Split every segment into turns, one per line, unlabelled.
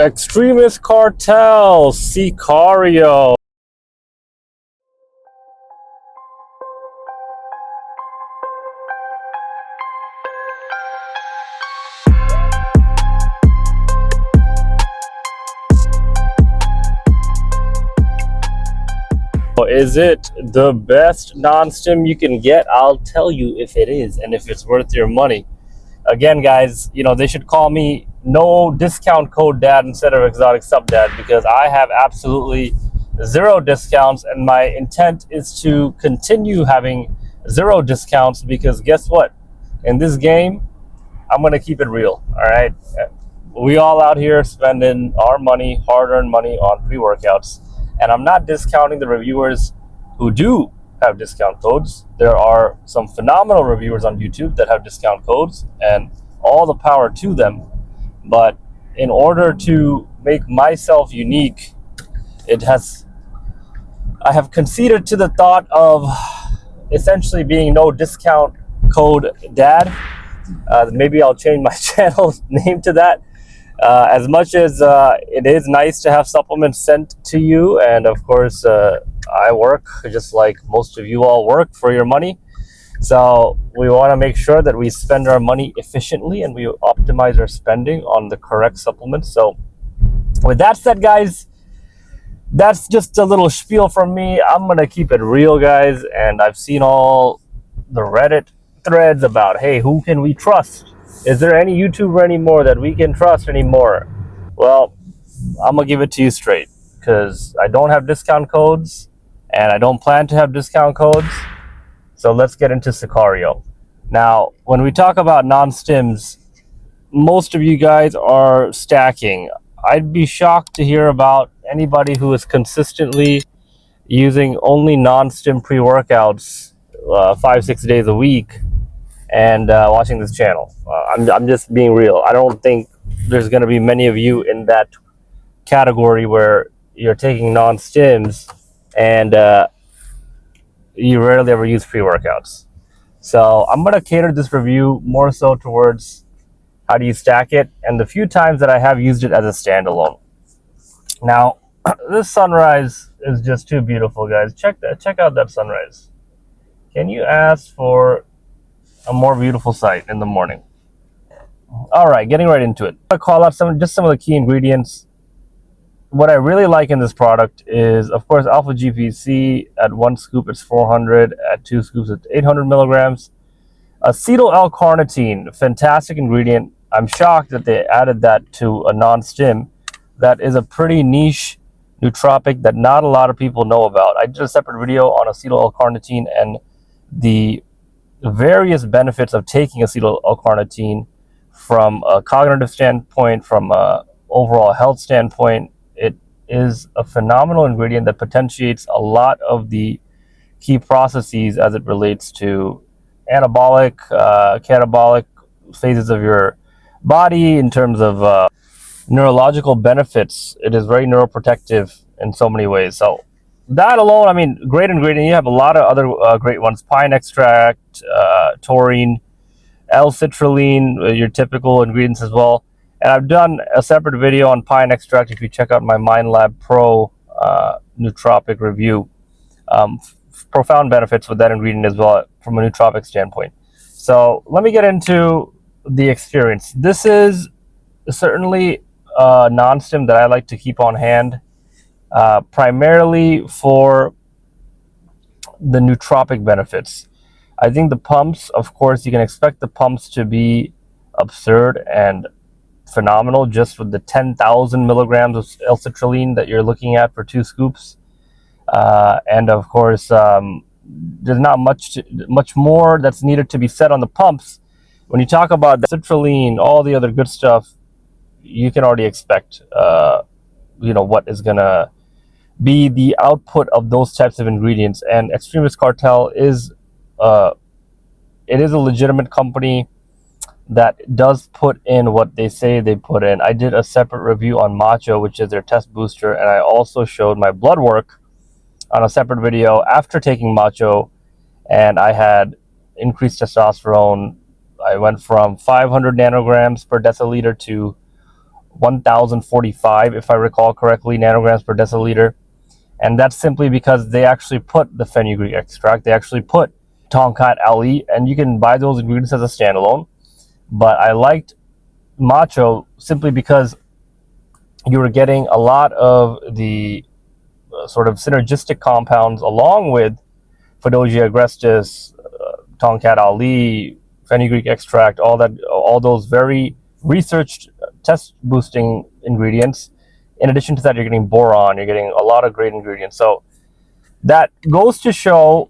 Xtremis Cartel, Sicario. Is it the best non-stim you can get? I'll tell you if it is and if it's worth your money. Again, guys, you know, they should call me no discount code dad instead of exotic sub dad, because I have absolutely zero discounts, and my intent is to continue having zero discounts, because guess what? In this game, I'm going to keep it real. All right. We all out here spending our money, hard-earned money, on pre-workouts. And I'm not discounting the reviewers who do have discount codes. There are some phenomenal reviewers on YouTube that have discount codes, and all the power to them. But in order to make myself unique, I have conceded to the thought of essentially being no discount code dad. Maybe I'll change my channel name to that. As much as it is nice to have supplements sent to you, and of course I work just like most of you all work for your money, so we want to make sure that we spend our money efficiently and we optimize our spending on the correct supplements. So with that said, guys, that's just a little spiel from me. I'm gonna keep it real, guys, and I've seen all the Reddit threads about, hey, who can we trust? Is there any YouTuber anymore that we can trust anymore? Well, I'm going to give it to you straight, because I don't have discount codes, and I don't plan to have discount codes. So let's get into Sicario. Now, when we talk about non-stims, most of you guys are stacking. I'd be shocked to hear about anybody who is consistently using only non-stim pre-workouts 5-6 days a week and watching this channel. I'm just being real. I don't think there's going to be many of you in that category where you're taking non-stims and you rarely ever use pre-workouts. So I'm going to cater this review more so towards how do you stack it, and the few times that I have used it as a standalone. Now, this sunrise is just too beautiful, guys. Check out that sunrise. Can you ask for a more beautiful sight in the morning? All right, getting right into it. I'll call out some of the key ingredients. What I really like in this product is, of course, alpha GPC. At 1 scoop, it's 400. At 2 scoops, it's 800 milligrams. Acetyl L-carnitine, fantastic ingredient. I'm shocked that they added that to a non-stim. That is a pretty niche nootropic that not a lot of people know about. I did a separate video on acetyl L-carnitine and the various benefits of taking acetyl L-carnitine from a cognitive standpoint, from a overall health standpoint. It is a phenomenal ingredient that potentiates a lot of the key processes as it relates to anabolic, catabolic phases of your body in terms of neurological benefits. It is very neuroprotective in so many ways. So that alone, I mean, great ingredient. You have a lot of other great ones: pine extract, taurine, L-citrulline, your typical ingredients as well. And I've done a separate video on pine extract if you check out my MindLab Pro nootropic review. Profound benefits with that ingredient as well from a nootropic standpoint. So let me get into the experience. This is certainly a non-stim that I like to keep on hand, primarily for the nootropic benefits. I think the pumps, of course, you can expect the pumps to be absurd and phenomenal just with the 10,000 milligrams of L-citrulline that you're looking at for 2 scoops. And of course, there's not much more that's needed to be said on the pumps. When you talk about the citrulline, all the other good stuff, you can already expect, what is gonna be the output of those types of ingredients. And Xtremis Cartel is a legitimate company that does put in what they say they put in. I did a separate review on Macho, which is their test booster, and I also showed my blood work on a separate video after taking Macho, and I had increased testosterone. I went from 500 nanograms per deciliter to 1045, if I recall correctly, nanograms per deciliter. And that's simply because they actually put the fenugreek extract, they actually put Tomcat LE, and you can buy those ingredients as a standalone. But I liked Macho simply because you were getting a lot of the sort of synergistic compounds along with Phaedogia agrestis, Tomcat Ali, fenugreek extract, all those very researched test boosting ingredients. In addition to that, you're getting boron, you're getting a lot of great ingredients. So that goes to show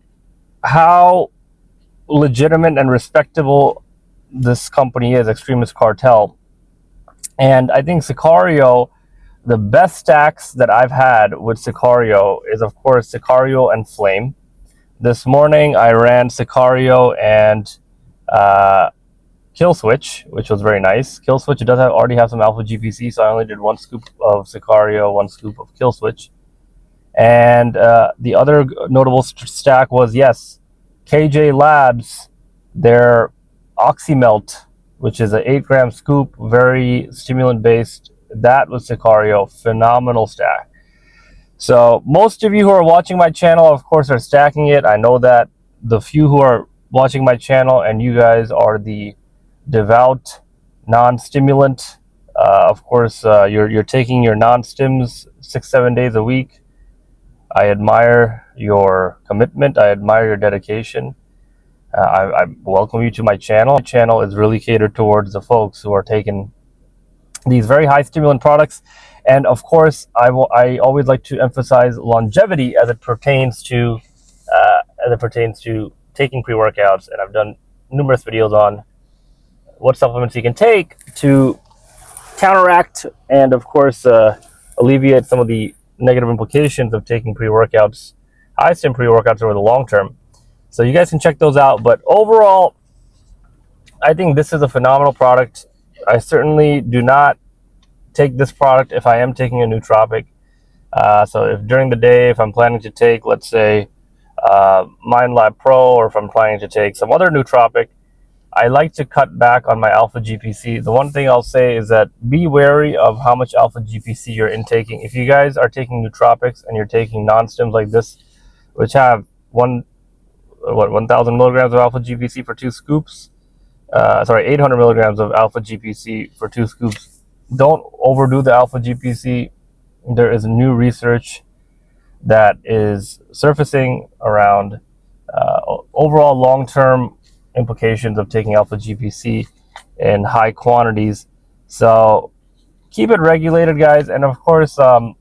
how legitimate and respectable this company is, Xtremis Cartel. And I think Sicario, the best stacks that I've had with Sicario is, of course, Sicario and Flame. This morning I ran Sicario and Kill Switch, which was very nice. Kill Switch does already have some alpha GPC, so I only did 1 scoop of Sicario, 1 scoop of Kill Switch. And the other notable stack was, yes, KJ Labs, their Oxymelt, which is an 8-gram scoop, very stimulant-based. That was Sicario, phenomenal stack. So most of you who are watching my channel, of course, are stacking it. I know that the few who are watching my channel, and you guys are the devout non-stimulant. Of course, you're taking your non-stims 6-7 days a week. I admire your commitment. I admire your dedication. I welcome you to my channel. My channel is really catered towards the folks who are taking these very high stimulant products. And of course, I always like to emphasize longevity as it pertains to taking pre-workouts. And I've done numerous videos on what supplements you can take to counteract and, of course, alleviate some of the negative implications of taking pre-workouts, high-stim pre-workouts over the long term. So you guys can check those out. But overall, I think this is a phenomenal product. I certainly do not take this product if I am taking a nootropic. So if during the day, if I'm planning to take, let's say, MindLab Pro, or if I'm planning to take some other nootropic, I like to cut back on my alpha GPC. The one thing I'll say is that be wary of how much alpha GPC you're intaking. If you guys are taking nootropics and you're taking non-stims like this, which have 1,000 milligrams of alpha GPC for 2 scoops, 800 milligrams of alpha GPC for 2 scoops, don't overdo the alpha GPC. There is new research that is surfacing around overall long-term implications of taking alpha GPC in high quantities. So keep it regulated, guys. And of course, on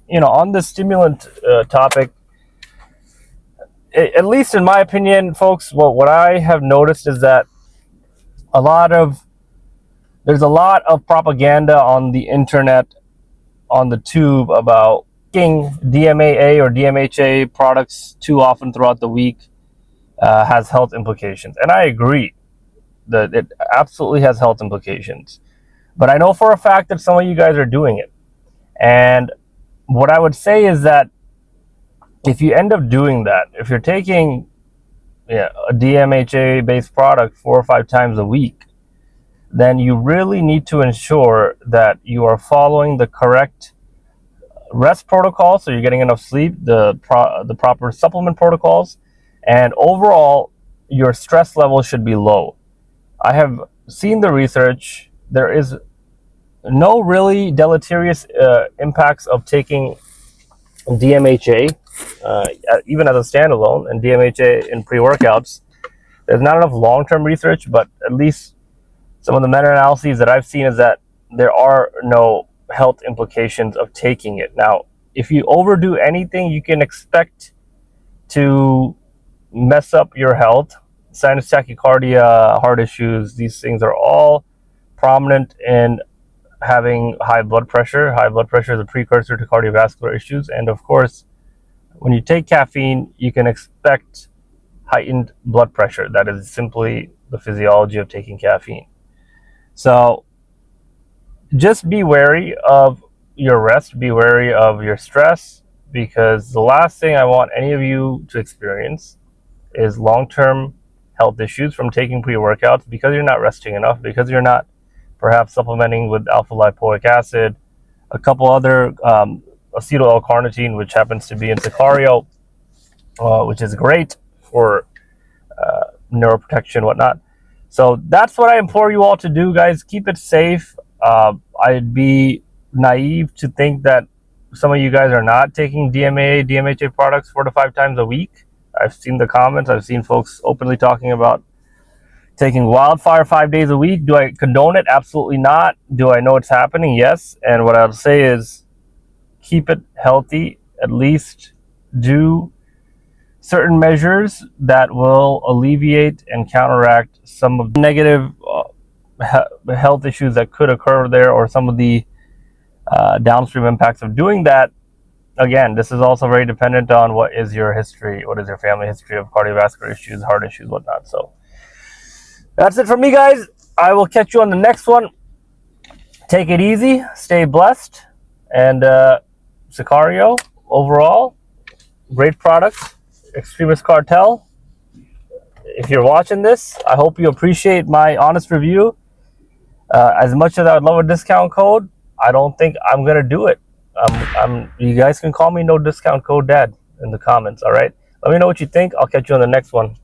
the stimulant topic, at least in my opinion, folks, what I have noticed is that there's a lot of propaganda on the internet, on the tube, about taking DMAA or DMHA products too often throughout the week has health implications. And I agree that it absolutely has health implications. But I know for a fact that some of you guys are doing it. And what I would say is that if you end up doing that, if you're taking a DMHA-based product 4 or 5 times a week, then you really need to ensure that you are following the correct rest protocol, so you're getting enough sleep, the proper supplement protocols, and overall your stress level should be low. I have seen the research. There is no really deleterious impacts of taking DMHA, even as a standalone, and DMHA in pre-workouts. There's not enough long-term research, but at least some of the meta-analyses that I've seen is that there are no health implications of taking it. Now, if you overdo anything, you can expect to mess up your health. Sinus tachycardia, heart issues, these things are all prominent in having high blood pressure. High blood pressure is a precursor to cardiovascular issues. And of course, when you take caffeine, you can expect heightened blood pressure. That is simply the physiology of taking caffeine. So just be wary of your rest, be wary of your stress, because the last thing I want any of you to experience is long-term health issues from taking pre-workouts because you're not resting enough, because you're not perhaps supplementing with alpha lipoic acid, a couple other acetyl L-carnitine, which happens to be in Sicario, which is great for neuroprotection, whatnot. So that's what I implore you all to do, guys. Keep it safe. I'd be naive to think that some of you guys are not taking DMAA, DMHA products 4 to 5 times a week. I've seen the comments. I've seen folks openly talking about taking wildfire 5 days a week. Do I condone it? Absolutely not. Do I know it's happening? Yes. And what I'll say is keep it healthy. At least do certain measures that will alleviate and counteract some of the negative health issues that could occur there, or some of the downstream impacts of doing that. Again, this is also very dependent on what is your history, what is your family history of cardiovascular issues, heart issues, whatnot. So that's it for me, guys. I will catch you on the next one. Take it easy, stay blessed, and Sicario, overall, great products. Xtremis Cartel, if you're watching this, I hope you appreciate my honest review. As much as I would love a discount code, I don't think I'm going to do it. You guys can call me no discount code dad in the comments, all right? Let me know what you think. I'll catch you on the next one.